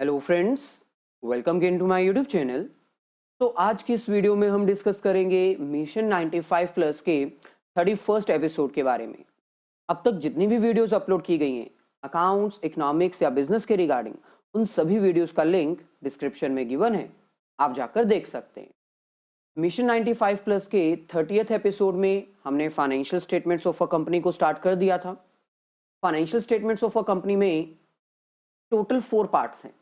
Hello friends, welcome again to my YouTube channel. तो आज की इस वीडियो में हम डिस्कस करेंगे मिशन 95 प्लस के 31st एपिसोड के बारे में। अब तक जितनी भी वीडियोस अपलोड की गई हैं अकाउंट्स, इकोनॉमिक्स या बिजनेस के रिगार्डिंग, उन सभी वीडियोस का लिंक डिस्क्रिप्शन में गिवन है, आप जाकर देख सकते हैं। मिशन 95 प्लस के 30th एपिसोड में हमने financial statements of a company को स्टार्ट कर दिया था। Financial statements of a company में टोटल 4 पार्ट्स हैं।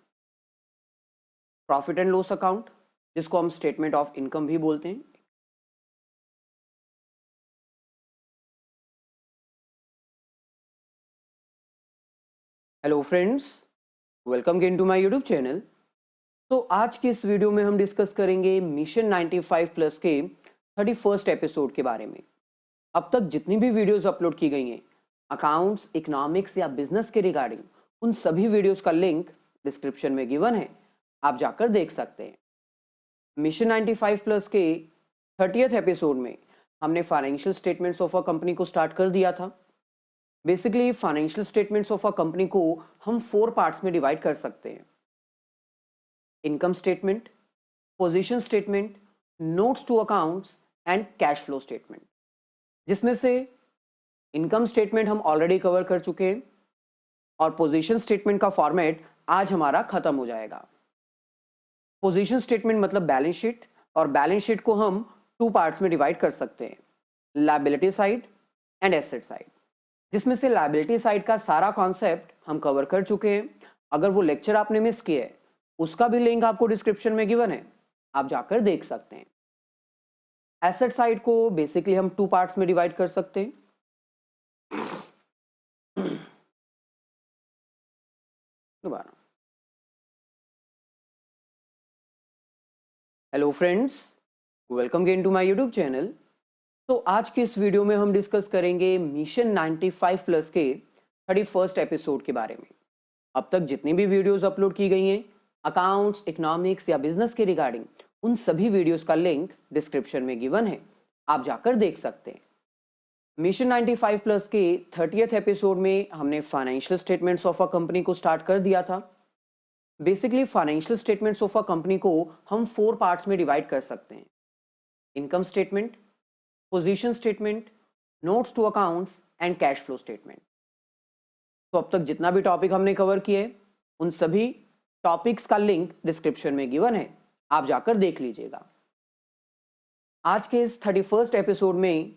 प्रॉफिट एंड लॉस अकाउंट, जिसको हम स्टेटमेंट ऑफ इनकम भी बोलते हैं। Hello friends, welcome again to my YouTube channel. तो आज की इस वीडियो में हम डिस्कस करेंगे मिशन 95 प्लस के 31st एपिसोड के बारे में। अब तक जितनी भी वीडियोस अपलोड की गई हैं अकाउंट्स, इकोनॉमिक्स या बिजनेस के रिगार्डिंग, उन सभी वीडियोस का लिंक डिस्क्रिप्शन में गिवन है, आप जाकर देख सकते हैं। मिशन 95 प्लस के 30th एपिसोड में हमने financial statements of a company को स्टार्ट कर दिया था। Basically financial statements of a company को हम 4 पार्ट्स में डिवाइड कर सकते हैं। Income statement, position statement, notes to accounts and cash flow statement, जिसमें से इनकम स्टेटमेंट हम ऑलरेडी कवर कर चुके हैं और पोजीशन स्टेटमेंट का फॉर्मेट आज हमारा खत्म हो जाएगा। पोजीशन स्टेटमेंट मतलब बैलेंस शीट, और बैलेंस शीट को हम 2 पार्ट्स में डिवाइड कर सकते हैं, liability side and asset side, जिसमें से लायबिलिटी साइड का सारा कॉन्सेप्ट हम कवर कर चुके हैं। अगर वो लेक्चर आपने मिस किया है उसका भी लिंक आपको डिस्क्रिप्शन में गिवन है, आप जाकर देख सकते हैं। एसेट साइड को बेसिकली हम 2 पार्ट्स में डिवाइड कर सकते हैं। दोबारा hello friends, welcome again to my YouTube channel. तो आज की इस वीडियो में हम डिस्कस करेंगे मिशन 95 प्लस के 31st एपिसोड के बारे में। अब तक जितनी भी वीडियोस अपलोड की गई हैं अकाउंट्स, इकोनॉमिक्स या बिजनेस के रिगार्डिंग, उन सभी वीडियोस का लिंक डिस्क्रिप्शन में गिवन है, आप जाकर देख सकते हैं। मिशन 95 प्लस के 30th एपिसोड में हमने financial statements of a company को स्टार्ट कर दिया था। Basically financial statements of a company को हम 4 पार्ट्स में डिवाइड कर सकते हैं। Income statement, position statement, notes to accounts and cash flow statement. तो अब तक जितना भी टॉपिक हमने कवर किए उन सभी टॉपिक्स का लिंक डिस्क्रिप्शन में गिवन है, आप जाकर देख लीजिएगा। आज के इस 31st एपिसोड में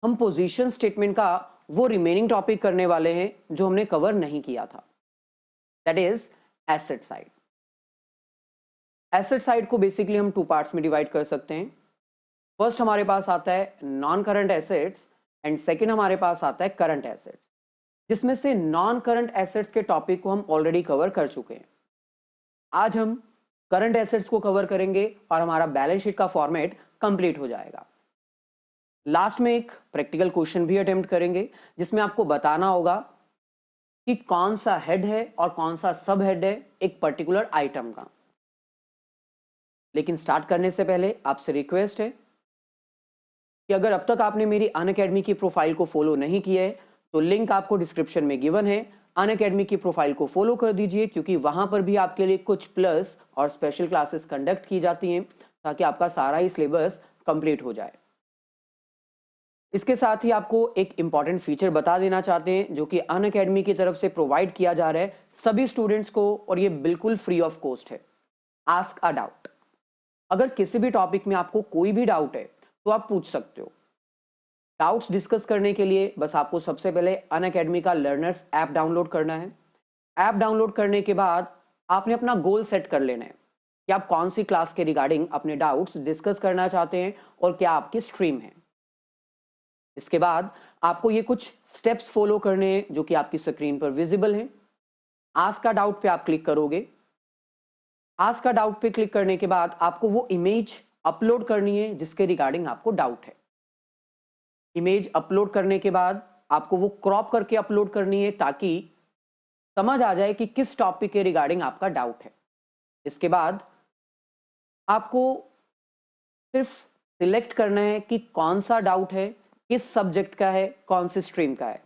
हम पोजीशन स्टेटमेंट का वो रिमेनिंग टॉपिक करने वाले हैं जो हमने कवर नहीं किया था, that is asset side. Asset side को बेसिकली हम 2 पार्ट्स में डिवाइड कर सकते हैं। फर्स्ट हमारे पास आता है non current assets and second हमारे पास आता है करंट एसेट्स, जिसमें से नॉन करंट एसेट्स के टॉपिक को हम ऑलरेडी कवर कर चुके हैं। आज हम करंट एसेट्स को कवर करेंगे और हमारा बैलेंस शीट का फॉर्मेट कंप्लीट हो जाएगा। लास्ट में एक प्रैक्टिकल क्वेश्चन भी अटेम्प्ट करेंगे जिसमें आपको बताना होगा कि कौन सा हेड है और कौन सा सब हेड है एक पर्टिकुलर आइटम का। लेकिन स्टार्ट करने से पहले आपसे रिक्वेस्ट है कि अगर अब तक आपने मेरी अनअकैडमी की प्रोफाइल को फॉलो नहीं किया है तो लिंक आपको डिस्क्रिप्शन में गिवन है। अनअकैडमी की प्रोफाइल को फॉलो कर दीजिए, क्योंकि वहां पर भी आपके लिए कुछ प्लस और स्पेशल क्लासेस कंडक्ट की जाती हैं ताकि आपका सारा ही सिलेबस कंप्लीट हो जाए। इसके साथ ही आपको एक इंपॉर्टेंट फीचर बता देना चाहते हैं जो कि अनअकैडमी की तरफ से प्रोवाइड किया जा रहा है सभी स्टूडेंट्स को, और ये बिल्कुल फ्री ऑफ कॉस्ट है। Ask a doubt. अगर किसी भी टॉपिक में आपको कोई भी डाउट है तो आप पूछ सकते हो। डाउट्स डिस्कस करने के लिए बस आपको सबसे पहले अनअकैडमी का लर्नर्स ऐप डाउनलोड करना है। ऐप डाउनलोड करने के बाद आपने अपना गोल सेट कर लेना है कि आप कौन सी क्लास के रिगार्डिंग अपने डाउट्स डिस्कस करना चाहते हैं और क्या आपकी स्ट्रीम है। इसके बाद आपको ये कुछ स्टेप्स फॉलो करने हैं जो कि आपकी स्क्रीन पर विजिबल हैं। आस्क का डाउट पे आप क्लिक करोगे। आस्क का डाउट पे क्लिक करने के बाद आपको वो इमेज अपलोड करनी है जिसके रिगार्डिंग आपको डाउट है। इमेज अपलोड करने के बाद आपको वो क्रॉप करके अपलोड करनी है ताकि समझ आ जाए कि किस टॉपिक के रिगार्डिंग आपका डाउट है। इसके बाद आपको सिर्फ सिलेक्ट करना है कि कौन सा डाउट है, किस सब्जेक्ट का है, कौन सी स्ट्रीम का है,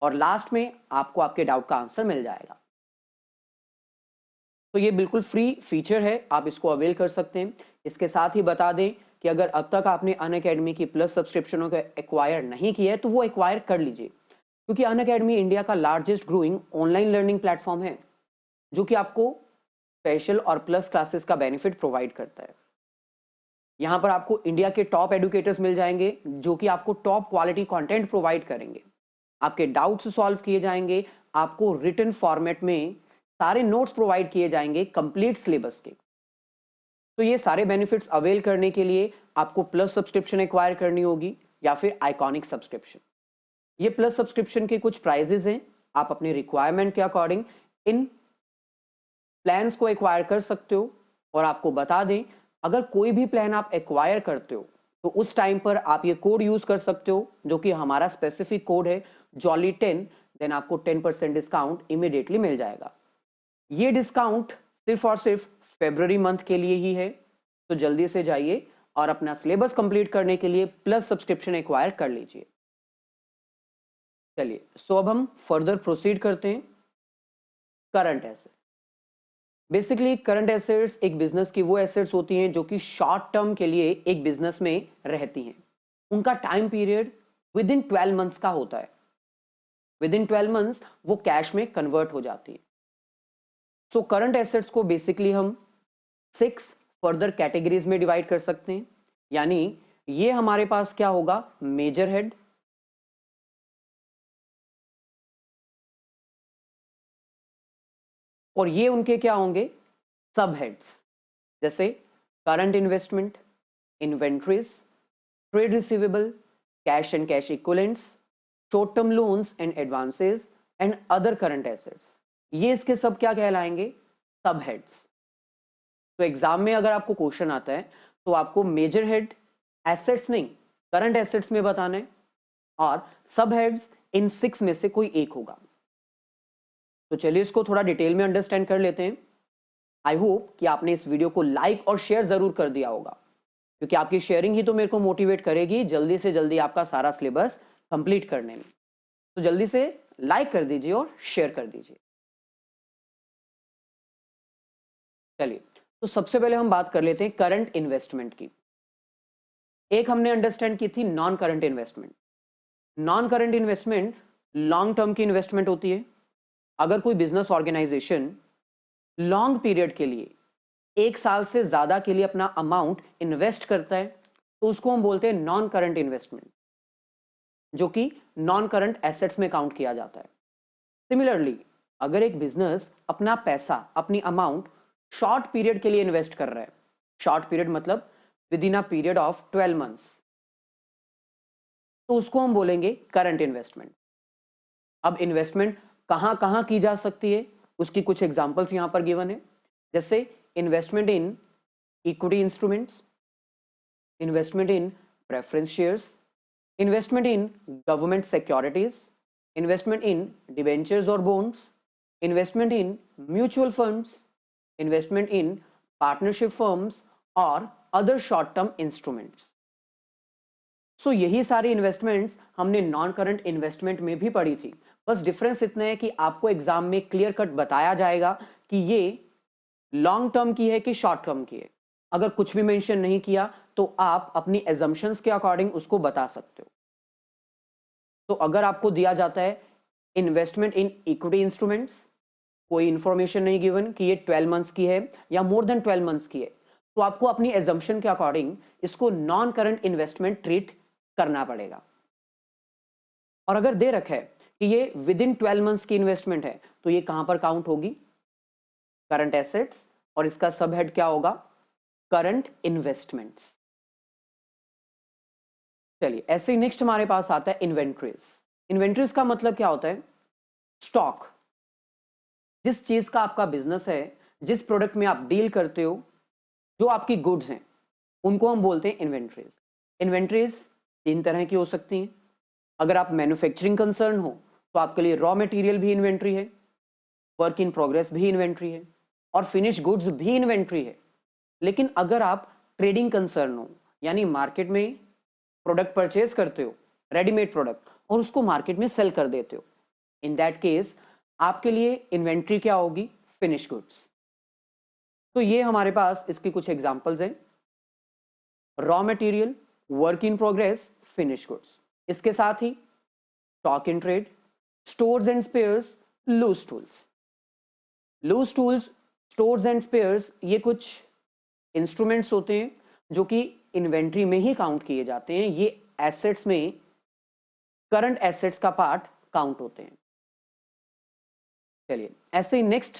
और लास्ट में आपको आपके डाउट का आंसर मिल जाएगा। तो ये बिल्कुल फ्री फीचर है, आप इसको अवेल कर सकते हैं। इसके साथ ही बता दें कि अगर अब तक आपने अनअकैडमी की प्लस सब्सक्रिप्शनों को एक्वायर नहीं किया है तो वो एक्वायर कर लीजिए, क्योंकि अनअकैडमी इंडिया का largest growing online learning platform है जो कि आपको स्पेशल और प्लस क्लासेस का बेनिफिट प्रोवाइड करता है। यहाँ पर आपको इंडिया के टॉप एडुकेटर्स मिल जाएंगे जो कि आपको टॉप क्वालिटी कंटेंट प्रोवाइड करेंगे, आपके डाउट्स सॉल्व किए जाएंगे, आपको रिटन फॉर्मेट में सारे नोट्स प्रोवाइड किए जाएंगे कंप्लीट सिलेबस के। तो ये सारे बेनिफिट्स अवेल करने के लिए आपको प्लस सब्सक्रिप्शन एक्वायर करनी होगी या फिर आइकॉनिक सब्सक्रिप्शन। ये प्लस सब्सक्रिप्शन के कुछ प्राइजेस हैं, आप अपने रिक्वायरमेंट के अकॉर्डिंग इन प्लान्स को एक्वायर कर सकते हो। और आपको बता दें, अगर कोई भी प्लान आप एक्वायर करते हो तो उस टाइम पर आप ये कोड यूज कर सकते हो जो कि हमारा स्पेसिफिक कोड है जॉली10, देन आपको 10% डिस्काउंट इमीडिएटली मिल जाएगा। ये डिस्काउंट सिर्फ और सिर्फ फरवरी मंथ के लिए ही है, तो जल्दी से जाइए और अपना सिलेबस कंप्लीट करने के लिए प्लस सब्सक्रिप्शन एक्वायर कर लीजिए। चलिए, सो अब हम फर्दर प्रोसीड करते हैं। Current asset, basically current assets एक बिजनेस की वो एसेट्स होती हैं जो कि शॉर्ट टर्म के लिए एक बिजनेस में रहती हैं। उनका time period with in 12 months का होता है। विद इन 12 मंथ्स वो कैश में कन्वर्ट हो जाती है। सो करंट एसेट्स को बेसिकली हम 6 फर्दर कैटेगरीज में डिवाइड कर सकते हैं। यानी ये हमारे पास क्या होगा, मेजर हेड, और ये उनके क्या होंगे, सब हेड्स, जैसे current investment, inventories, trade receivable, cash and cash equivalents, short term loans and advances and other current assets. ये इसके सब क्या कहलाएंगे, सब हेड्स। तो एग्जाम में अगर आपको क्वेश्चन आता है तो आपको मेजर हेड एसेट्स नहीं, करंट एसेट्स में बताना है, और सब हेड्स इन 6 में से कोई एक होगा। तो चलिए इसको थोड़ा डिटेल में अंडरस्टैंड कर लेते हैं। आई होप कि आपने इस वीडियो को लाइक और शेयर जरूर कर दिया होगा, क्योंकि आपकी शेयरिंग ही तो मेरे को मोटिवेट करेगी जल्दी से जल्दी आपका सारा सिलेबस कंप्लीट करने में। तो जल्दी से लाइक कर दीजिए और शेयर कर दीजिए। चलिए, तो सबसे पहले हम बात कर लेते हैं करंट इन्वेस्टमेंट की। एक हमने अंडरस्टैंड की थी non current investment. Non current investment long term की इन्वेस्टमेंट होती है। अगर कोई बिजनेस ऑर्गेनाइजेशन लॉन्ग पीरियड के लिए 1 साल से ज्यादा के लिए अपना अमाउंट इन्वेस्ट करता है तो उसको हम बोलते हैं नॉन करंट इन्वेस्टमेंट, जो कि नॉन करंट एसेट्स में काउंट किया जाता है। सिमिलरली, अगर एक बिजनेस अपना पैसा, अपनी अमाउंट शॉर्ट पीरियड के लिए इन्वेस्ट कर रहा है, शॉर्ट पीरियड मतलब with in a period of 12 months, तो उसको हम बोलेंगे करंट इन्वेस्टमेंट। अब इन्वेस्टमेंट कहां कहां की जा सकती है, उसकी कुछ एग्जांपल्स यहां पर गिवन है, जैसे investment in equity instruments, investment in preference shares, investment in government securities, investment in debentures और bonds, investment in mutual funds, investment in partnership firms और other short term instruments. So यही सारी investments हमने non current investment में भी पढ़ी थी। बस डिफरेंस इतना है कि आपको एग्जाम में क्लियर कट बताया जाएगा कि ये लॉन्ग टर्म की है कि शॉर्ट टर्म की है। अगर कुछ भी मेंशन नहीं किया तो आप अपनी एजम्पशंस के अकॉर्डिंग उसको बता सकते हो। तो अगर आपको दिया जाता है इन्वेस्टमेंट इन इक्विटी इंस्ट्रूमेंट्स, कोई इंफॉर्मेशन नहीं गिवन कि ये 12 मंथ्स की है या मोर देन 12 मंथ्स की है, तो आपको अपनी एजम्पशन के अकॉर्डिंग इसको नॉन करंट इन्वेस्टमेंट ट्रीट करना पड़ेगा। और अगर दे रखा है कि ये विद इन 12 मंथ्स की इन्वेस्टमेंट है तो ये कहां पर काउंट होगी, करंट एसेट्स, और इसका सब हेड क्या होगा, करंट इन्वेस्टमेंट्स। चलिए, ऐसे ही नेक्स्ट हमारे पास आता है इन्वेंट्रीज। इन्वेंट्रीज का मतलब क्या होता है, स्टॉक। जिस चीज का आपका बिजनेस है, जिस प्रोडक्ट में आप डील करते हो, जो आपकी गुड्स हैं, उनको हम बोलते हैं इन्वेंट्रीज। इन्वेंट्रीज 3 तरह की हो सकती हैं। अगर आप मैन्युफैक्चरिंग कंसर्न हो तो आपके लिए रॉ मटेरियल भी इन्वेंट्री है, वर्क इन प्रोग्रेस भी इन्वेंट्री है, और फिनिश गुड्स भी इन्वेंट्री है। लेकिन अगर आप ट्रेडिंग कंसर्न हो, यानी मार्केट में प्रोडक्ट परचेज करते हो, रेडीमेड प्रोडक्ट, और उसको मार्केट में सेल कर देते हो, इन दैट केस आपके लिए इन्वेंट्री क्या होगी, फिनिश गुड्स। तो ये हमारे पास इसकी कुछ एग्जांपल्स हैं, raw material, work in progress, finish goods. इसके साथ ही stock in trade, stores and spares, loose tools. Loose tools, stores and spares ये कुछ इंस्ट्रूमेंट्स होते हैं जो कि इन्वेंट्री में ही काउंट किए जाते हैं। ये एसेट्स में करंट एसेट्स का पार्ट काउंट होते हैं। चलिए, ऐसे ही नेक्स्ट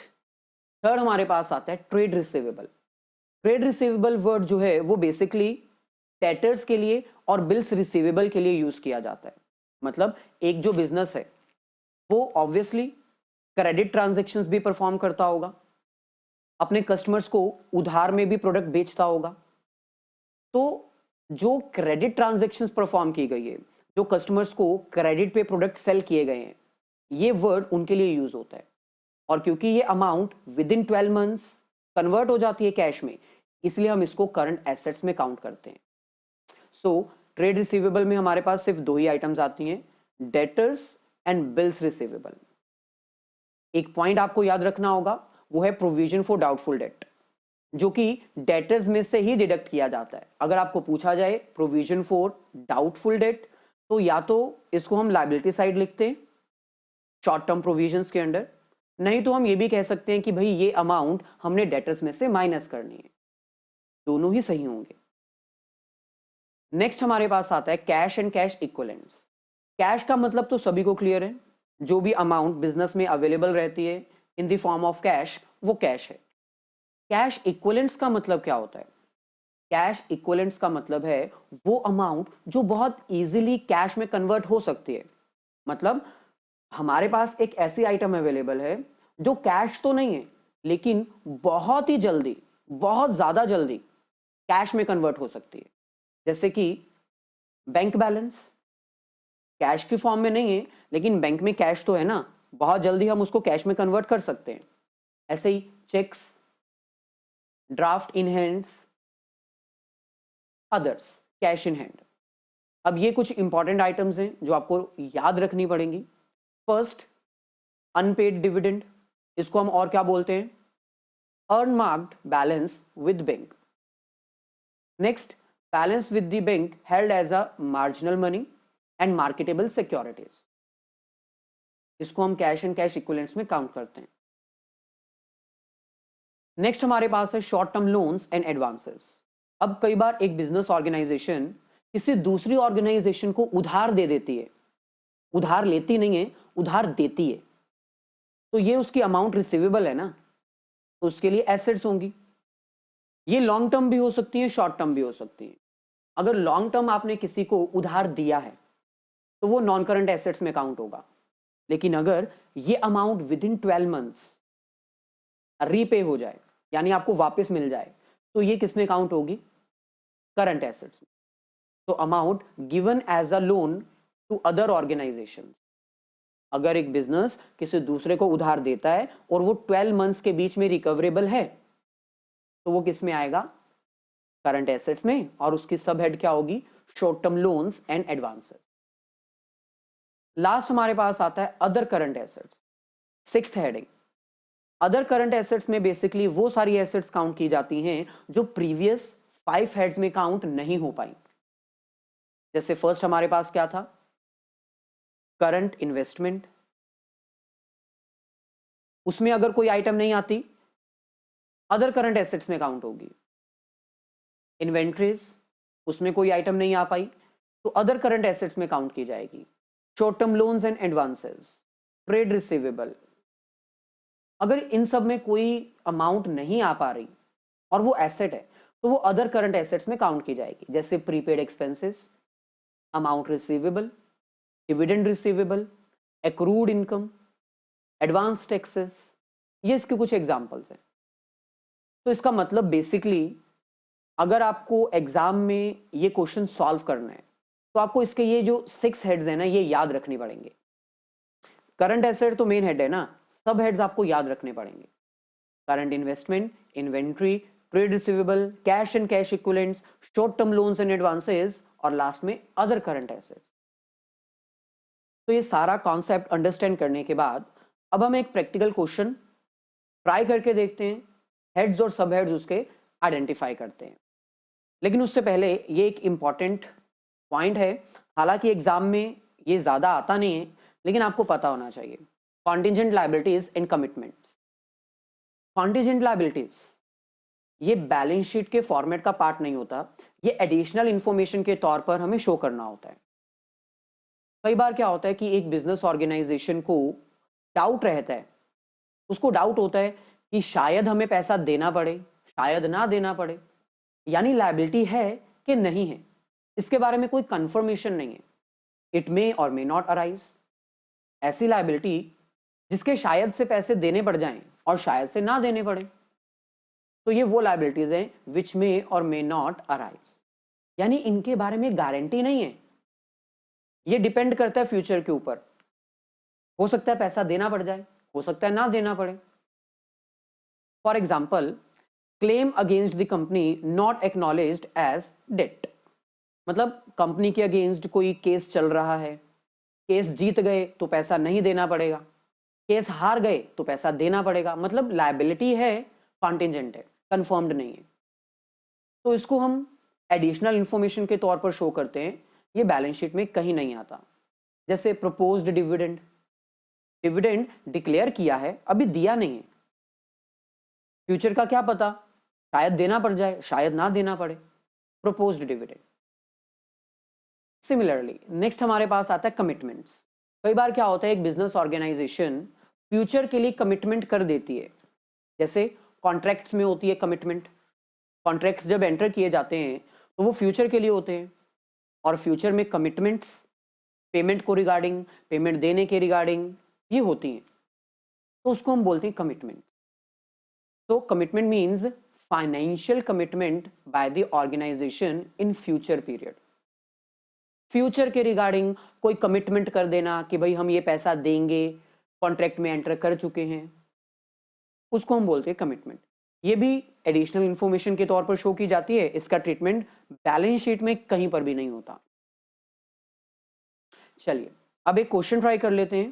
थर्ड हमारे पास आता है trade receivable. Trade receivable word जो है वो बेसिकली डेटर्स के लिए और बिल्स रिसीवेबल के लिए यूज किया जाता है। मतलब एक जो बिजनेस है वो ऑब्वियसली क्रेडिट ट्रांजैक्शंस भी परफॉर्म करता होगा, अपने कस्टमर्स को उधार में भी प्रोडक्ट बेचता होगा। तो जो क्रेडिट ट्रांजैक्शंस परफॉर्म की गई है, जो कस्टमर्स को क्रेडिट पे प्रोडक्ट सेल किए गए हैं, ये वर्ड उनके लिए यूज होता है। और क्योंकि ये amount with in 12 months convert हो जाती है कैश में, इसलिए हम इसको करंट एसेट्स में काउंट करते हैं। सो ट्रेड रिसीवेबल में हमारे पास सिर्फ दो ही आइटम्स आती हैं, डेटर्स एंड बिल्स रिसीवेबल। एक पॉइंट आपको याद रखना होगा, वो है प्रोविजन फॉर डाउटफुल डेट, जो कि डेटर्स में से ही डिडक्ट किया जाता है। अगर आपको पूछा जाए प्रोविजन फॉर डाउटफुल डेट, तो या तो इसको हम लायबिलिटी साइड लिखते हैं शॉर्ट टर्म प्रोविजंस के अंडर, नहीं तो हम ये भी कह सकते हैं कि भाई ये अमाउंट हमने डेटर्स में से माइनस करनी है। दोनों ही सही होंगे। नेक्स्ट हमारे पास आता है cash and cash equivalents. Cash का मतलब तो सभी को क्लियर है, जो भी अमाउंट बिजनेस में अवेलेबल रहती है in the form of cash, वो कैश है। कैश इक्विवेलेंट्स का मतलब क्या होता है? कैश इक्विवेलेंट्स का मतलब है वो अमाउंट जो बहुत इजीली कैश में कन्वर्ट हो सकती है। मतलब हमारे पास एक ऐसी आइटम अवेलेबल है जो कैश तो नहीं है, लेकिन बहुत ही जल्दी, बहुत ज्यादा जल्दी कैश में कन्वर्ट हो सकती है। जैसे कि बैंक बैलेंस कैश की फॉर्म में नहीं है, लेकिन बैंक में कैश तो है ना, बहुत जल्दी हम उसको कैश में कन्वर्ट कर सकते हैं। ऐसे ही cheques, draft in hands, others, cash in hand. अब ये कुछ इंपॉर्टेंट आइटम्स हैं जो आपको याद रखनी पड़ेंगी। फर्स्ट, अनपेड डिविडेंड, इसको हम और क्या बोलते हैं? Unmarked balance with bank. Next, balance with the bank held as a marginal money and marketable securities, इसको हम कैश एंड कैश इक्विवेलेंट्स में काउंट करते हैं। नेक्स्ट हमारे पास है short term loans and advances. अब कई बार एक बिजनेस ऑर्गेनाइजेशन किसी दूसरी ऑर्गेनाइजेशन को उधार दे देती है, उधार लेती नहीं है, उधार देती है, तो ये उसकी अमाउंट रिसीवेबल है ना, तो उसके लिए एसेट्स होंगी। ये लॉन्ग टर्म भी हो सकती है, शॉर्ट टर्म भी हो सकती है। अगर लॉन्ग टर्म आपने किसी को उधार दिया है तो वो नॉन करंट एसेट्स में काउंट होगा, लेकिन अगर ये amount with in 12 months repay हो जाए, यानी आपको वापस मिल जाए, तो ये किस में काउंट होगी? करंट एसेट्स में। तो amount given as a loan to other organisation, अगर एक बिजनेस किसी दूसरे को उधार देता है और वो 12 मंथ्स के बीच में रिकवरेबल है, तो वो किस में आएगा? करंट एसेट्स में, और उसकी सब हेड क्या होगी? Short term loans and advances. Last हमारे पास आता है other current assets, sixth heading. Other current assets में बेसिकली वो सारी एसेट्स काउंट की जाती हैं जो प्रीवियस 5 हेड्स में काउंट नहीं हो पाई। जैसे फर्स्ट हमारे पास क्या था? करंट इन्वेस्टमेंट, उसमें अगर कोई आइटम नहीं आती, अदर करंट एसेट्स में काउंट होगी। इन्वेंट्रीज, उसमें कोई आइटम नहीं आ पाई, तो अदर करंट एसेट्स में काउंट की जाएगी। Short term loans and advances, trade receivable, अगर इन सब में कोई अमाउंट नहीं आ पा रही और वो एसेट है, तो वो अदर करंट एसेट्स में काउंट की जाएगी। जैसे prepaid expenses, amount receivable, dividend receivable, accrued income, advance taxes, ये इसके कुछ एग्जांपल्स हैं। तो इसका मतलब बेसिकली अगर आपको एग्जाम में ये क्वेश्चन सॉल्व करना है, तो आपको इसके ये जो 6 हेड्स है ना, ये याद रखने पड़ेंगे। करंट एसेट तो मेन हेड है ना, सब हेड्स आपको याद रखने पड़ेंगे। Current investment, inventory, trade receivable, cash and cash equivalents, short term loans and advances, और लास्ट में अदर करंट एसेट्स। तो ये सारा कॉन्सेप्ट अंडरस्टैंड करने के बाद अब हम एक प्रैक्टिकल क्वेश्चन ट्राई करके देखते हैं। हेड्स और सब हेड्स उसके आइडेंटिफाई करते हैं। लेकिन उससे पहले ये एक इम्पॉर्टेंट पॉइंट है, हालांकि एग्जाम में ये ज़्यादा आता नहीं है लेकिन आपको पता होना चाहिए। Contingent liabilities and commitments. Contingent liabilities ये बैलेंस शीट के फॉर्मेट का पार्ट नहीं होता, ये एडिशनल इंफॉर्मेशन के तौर पर हमें शो करना होता है। कई बार क्या होता है कि एक बिजनेस ऑर्गेनाइजेशन को डाउट रहता है, उसको डाउट होता है कि शायद हमें पैसा देना पड़े, शायद ना देना पड़े, यानी लायबिलिटी है कि नहीं है, इसके बारे में कोई कंफर्मेशन नहीं है। इट मे और मे नॉट अराइज। ऐसी लायबिलिटी जिसके शायद से पैसे देने पड़ जाएं और शायद से ना देने पड़े, तो ये वो लायबिलिटीज हैं विच मे और मे नॉट अराइज, यानी इनके बारे में गारंटी नहीं है, ये डिपेंड करता है फ्यूचर के ऊपर। हो सकता है पैसा देना पड़ जाए, हो सकता है ना देना पड़े। For example, claim against the company not acknowledged as debt, मतलब कंपनी के अगेंस्ट कोई केस चल रहा है, केस जीत गए तो पैसा नहीं देना पड़ेगा, केस हार गए तो पैसा देना पड़ेगा, मतलब लायबिलिटी है, कॉन्टिजेंट है, कंफर्म्ड नहीं है, तो इसको हम एडिशनल इंफॉर्मेशन के तौर पर शो करते हैं। ये बैलेंस शीट में कहीं नहीं आता। जैसे प्रपोज्ड डिविडेंड, डिविडेंड डिक्लेयर किया है, अभी दिया नहीं है, फ्यूचर का क्या पता, शायद देना पड़ जाए, शायद ना देना पड़े, प्रपोज्ड डिविडेंड। सिमिलरली नेक्स्ट हमारे पास आता है कमिटमेंट्स। कई बार क्या होता है, एक बिजनेस ऑर्गेनाइजेशन फ्यूचर के लिए कमिटमेंट कर देती है, जैसे कॉन्ट्रैक्ट्स में होती है कमिटमेंट। कॉन्ट्रैक्ट्स जब एंटर किए जाते हैं तो वो फ्यूचर के लिए होते हैं, और फ्यूचर में कमिटमेंट्स पेमेंट को रिगार्डिंग, पेमेंट देने के रिगार्डिंग ये होती हैं, तो उसको हम बोलते हैं कमिटमेंट। तो commitment means financial commitment by the organisation in future period. Future के रिगार्डिंग कोई कमिटमेंट कर देना कि भाई हम ये पैसा देंगे, कॉन्ट्रैक्ट में एंटर कर चुके हैं, उसको हम बोलते हैं कमिटमेंट। ये भी एडिशनल इंफॉर्मेशन के तौर पर शो की जाती है, इसका ट्रीटमेंट बैलेंस शीट में कहीं पर भी नहीं होता। चलिए अब एक क्वेश्चन ट्राई कर लेते हैं।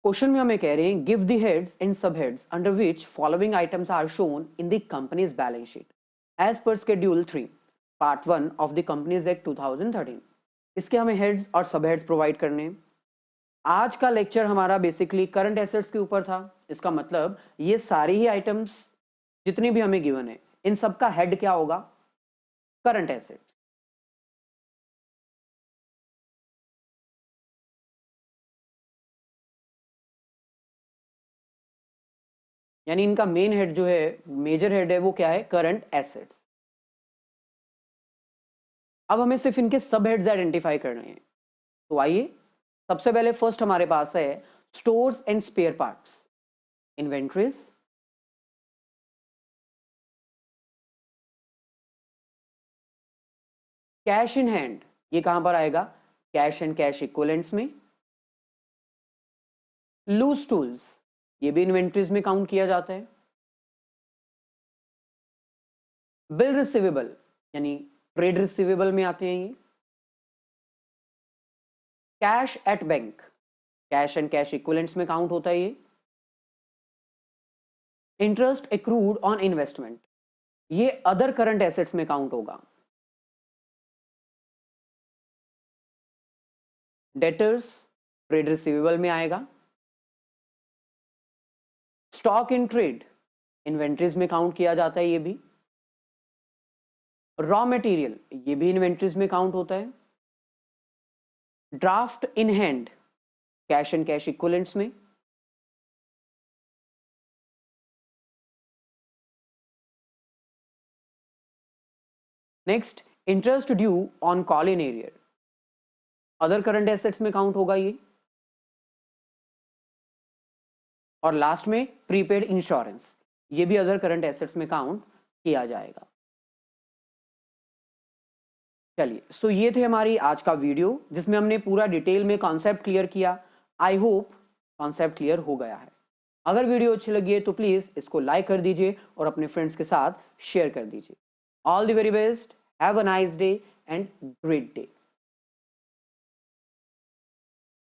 क्वेश्चन में हमें कह रहे हैं give the heads and sub heads under which following items are shown in the company's balance sheet as per schedule 3 part 1 of the companies act 2013। इसके हमें हेड्स और सब हेड्स प्रोवाइड करने हैं। आज का लेक्चर हमारा बेसिकली करंट एसेट्स के ऊपर था, इसका मतलब ये सारी ही आइटम्स जितनी भी हमें गिवन है, इन सब का हेड क्या होगा, करंट एसेट्स। यानी इनका मेन हेड जो है, मेजर हेड है, वो क्या है, करंट एसेट्स। अब हमें सिर्फ इनके सब हेड्स आइडेंटिफाई करने हैं, तो आइए सबसे पहले फर्स्ट हमारे पास है stores and spare parts, inventories, cash in hand, ये कहां पर आएगा, कैश एंड कैश इक्विवेलेंट्स में। लूज टूल्स, ये भी इन्वेंट्रीज में काउंट किया जाता है। बिल रिसीवेबल यानी ट्रेड रिसीवेबल में आते हैं ये। Cash at bank, cash and cash equivalents में काउंट होता है ये। इंटरेस्ट एक्रूड ऑन इन्वेस्टमेंट, ये अदर करंट एसेट्स में काउंट होगा। डेटर्स ट्रेड रिसीवेबल में आएगा। स्टॉक इन ट्रेड इन्वेंट्रीज में काउंट किया जाता है ये भी। रॉ मटेरियल, ये भी इन्वेंट्रीज में काउंट होता है। Draft in hand, cash and cash equivalents में। Next interest due on call in arrear, other current assets में काउंट होगा ये। और लास्ट में प्रीपेड इंश्योरेंस, ये भी अदर करंट एसेट्स में काउंट किया जाएगा। चलिए सो ये थे हमारी आज का वीडियो, जिसमें हमने पूरा डिटेल में कॉन्सेप्ट क्लियर किया। आई होप कॉन्सेप्ट क्लियर हो गया है। अगर वीडियो अच्छी लगी है तो प्लीज इसको लाइक कर दीजिए और अपने फ्रेंड्स के साथ शेयर कर दीजिए। All the very best, have a nice day and great day.